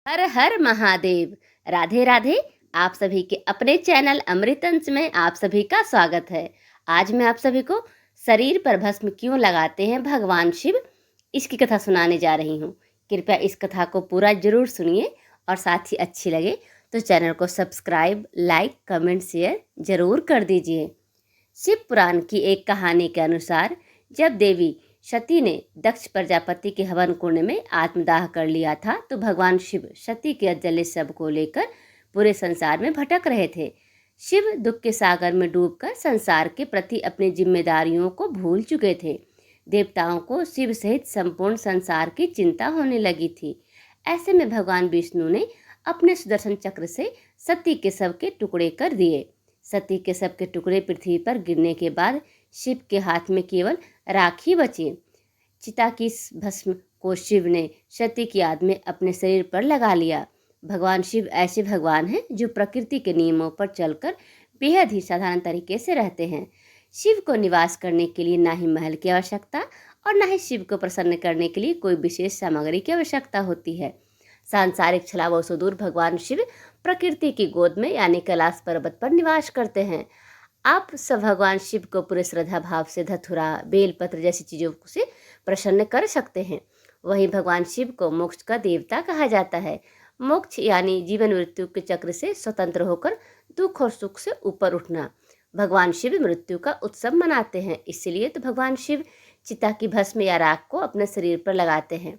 हर हर महादेव। राधे राधे। आप सभी के अपने चैनल अमृतंश में आप सभी का स्वागत है। आज मैं आप सभी को शरीर पर भस्म क्यों लगाते हैं भगवान शिव, इसकी कथा सुनाने जा रही हूँ। कृपया इस कथा को पूरा जरूर सुनिए और साथ ही अच्छी लगे तो चैनल को सब्सक्राइब, लाइक, कमेंट, शेयर जरूर कर दीजिए। शिव पुराण की एक कहानी के अनुसार जब देवी सती ने दक्ष प्रजापति के हवन कुंड में आत्मदाह कर लिया था तो भगवान शिव सती के जले शव को लेकर पूरे संसार में भटक रहे थे। शिव दुख के सागर में डूबकर संसार के प्रति अपनी जिम्मेदारियों को भूल चुके थे। देवताओं को शिव सहित संपूर्ण संसार की चिंता होने लगी थी। ऐसे में भगवान विष्णु ने अपने सुदर्शन चक्र से सती के शव के टुकड़े कर दिए। सती के शव के टुकड़े पृथ्वी पर गिरने के बाद शिव के हाथ में केवल राख ही बची। चिता की भस्म को शिव ने सती की याद में अपने शरीर पर लगा लिया। भगवान शिव ऐसे भगवान हैं जो प्रकृति के नियमों पर चलकर बेहद ही साधारण तरीके से रहते हैं। शिव को निवास करने के लिए ना ही महल की आवश्यकता और ना ही शिव को प्रसन्न करने के लिए कोई विशेष सामग्री की आवश्यकता होती है। सांसारिक छलावों से दूर भगवान शिव प्रकृति की गोद में यानी कैलाश पर्वत पर निवास करते हैं। आप सब भगवान शिव को पूरे श्रद्धा भाव से धतूरा, बेलपत्र जैसी चीजों से प्रसन्न कर सकते हैं। वहीं भगवान शिव को मोक्ष का देवता कहा जाता है। मोक्ष यानी जीवन मृत्यु के चक्र से स्वतंत्र होकर दुख और सुख से ऊपर उठना। भगवान शिव मृत्यु का उत्सव मनाते हैं, इसलिए तो भगवान शिव चिता की भस्म या राख को अपने शरीर पर लगाते हैं।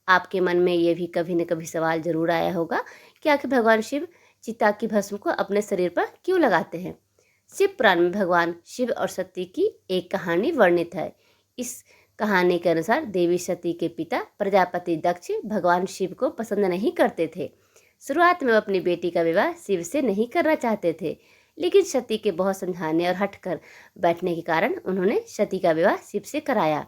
आपके मन में ये भी कभी न कभी सवाल जरूर आया होगा कि आखिर भगवान शिव चिता की भस्म को अपने शरीर पर क्यों लगाते हैं। शिव पुराण में भगवान शिव और सती की एक कहानी वर्णित है। इस कहानी के अनुसार देवी सती के पिता प्रजापति दक्ष भगवान शिव को पसंद नहीं करते थे। शुरुआत में वो अपनी बेटी का विवाह शिव से नहीं करना चाहते थे, लेकिन सती के बहुत समझाने और हट कर बैठने के कारण उन्होंने सती का विवाह शिव से कराया।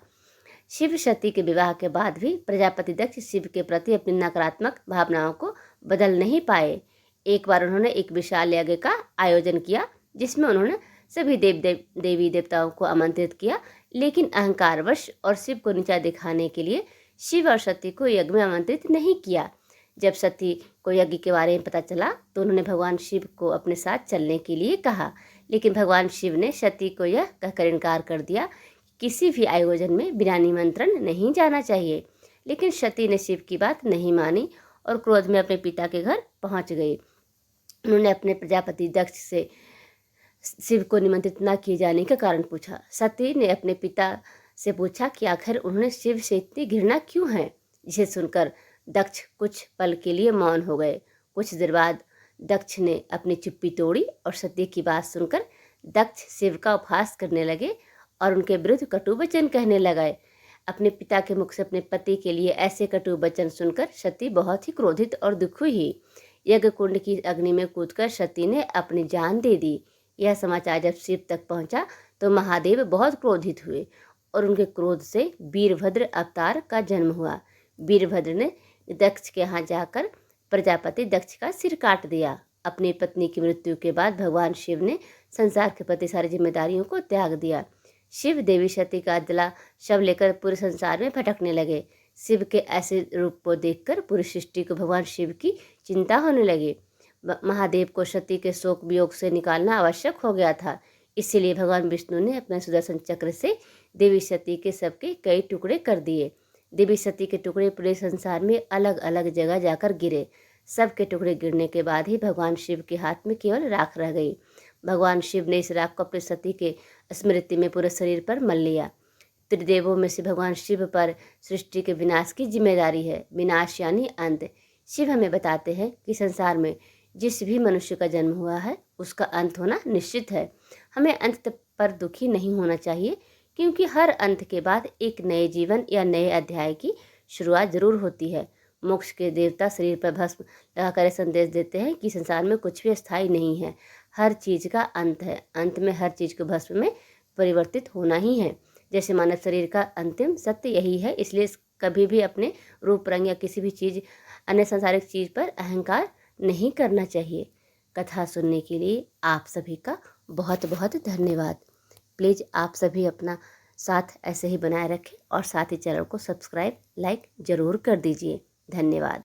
शिव सती के विवाह के बाद भी प्रजापति दक्ष शिव के प्रति अपनी नकारात्मक भावनाओं को बदल नहीं पाए। एक बार उन्होंने एक विशाल यज्ञ का आयोजन किया जिसमें उन्होंने सभी देवी देवताओं को आमंत्रित किया, लेकिन अहंकारवश और शिव को नीचा दिखाने के लिए शिव और सती को यज्ञ में आमंत्रित नहीं किया। जब सती को यज्ञ के बारे में पता चला तो उन्होंने भगवान शिव को अपने साथ चलने के लिए कहा, लेकिन भगवान शिव ने सती को यह कहकर इनकार कर दिया किसी भी आयोजन में बिना निमंत्रण नहीं जाना चाहिए। लेकिन सती ने शिव की बात नहीं मानी और क्रोध में अपने पिता के घर पहुंच गई। उन्होंने अपने प्रजापति दक्ष से शिव को निमंत्रित न किए जाने का कारण पूछा। सती ने अपने पिता से पूछा कि आखिर उन्होंने शिव से इतनी घृणा क्यों है, जिसे सुनकर दक्ष कुछ पल के लिए मौन हो गए। कुछ देर बाद दक्ष ने अपनी चुप्पी तोड़ी और सती की बात सुनकर दक्ष शिव का उपहास करने लगे और उनके विरुद्ध कटु वचन कहने लगे। अपने पिता के मुख से अपने पति के लिए ऐसे कटु वचन सुनकर सती बहुत ही क्रोधित और दुखी हुई। यज्ञ कुंड की अग्नि में कूदकर सती ने अपनी जान दे दी। यह समाचार जब शिव तक पहुंचा तो महादेव बहुत क्रोधित हुए और उनके क्रोध से वीरभद्र अवतार का जन्म हुआ। वीरभद्र ने दक्ष के यहाँ जाकर प्रजापति दक्ष का सिर काट दिया। अपनी पत्नी की मृत्यु के बाद भगवान शिव ने संसार के प्रति सारी जिम्मेदारियों को त्याग दिया। शिव देवी सती का अदला शव लेकर पूरे संसार में भटकने लगे। शिव के ऐसे रूप को देखकर पूरी सृष्टि को भगवान शिव की चिंता होने लगी। महादेव को सती के शोक वियोग से निकालना आवश्यक हो गया था, इसीलिए भगवान विष्णु ने अपने सुदर्शन चक्र से देवी सती के शव के कई टुकड़े कर दिए। देवी सती के टुकड़े पूरे संसार में अलग अलग जगह जाकर गिरे। सब के टुकड़े गिरने के बाद ही भगवान शिव के हाथ में केवल राख रह गई। भगवान शिव ने इस राख को अपनी सती के स्मृति में पूरे शरीर पर मल लिया। त्रिदेवों में से भगवान शिव पर सृष्टि के विनाश की जिम्मेदारी है। विनाश यानी अंत। शिव हमें बताते हैं कि संसार में जिस भी मनुष्य का जन्म हुआ है उसका अंत होना निश्चित है। हमें अंत पर दुखी नहीं होना चाहिए, क्योंकि हर अंत के बाद एक नए जीवन या नए अध्याय की शुरुआत जरूर होती है। मोक्ष के देवता शरीर पर भस्म लगाकर संदेश देते हैं कि संसार में कुछ भी स्थायी नहीं है, हर चीज़ का अंत है। अंत में हर चीज़ को भस्म में परिवर्तित होना ही है। जैसे मानव शरीर का अंतिम सत्य यही है, इसलिए कभी भी अपने रूप रंग या किसी भी चीज़ अन्य सांसारिक चीज़ पर अहंकार नहीं करना चाहिए। कथा सुनने के लिए आप सभी का बहुत बहुत धन्यवाद। प्लीज़ आप सभी अपना साथ ऐसे ही बनाए रखें और साथ ही चैनल को सब्सक्राइब, लाइक ज़रूर कर दीजिए। धन्यवाद।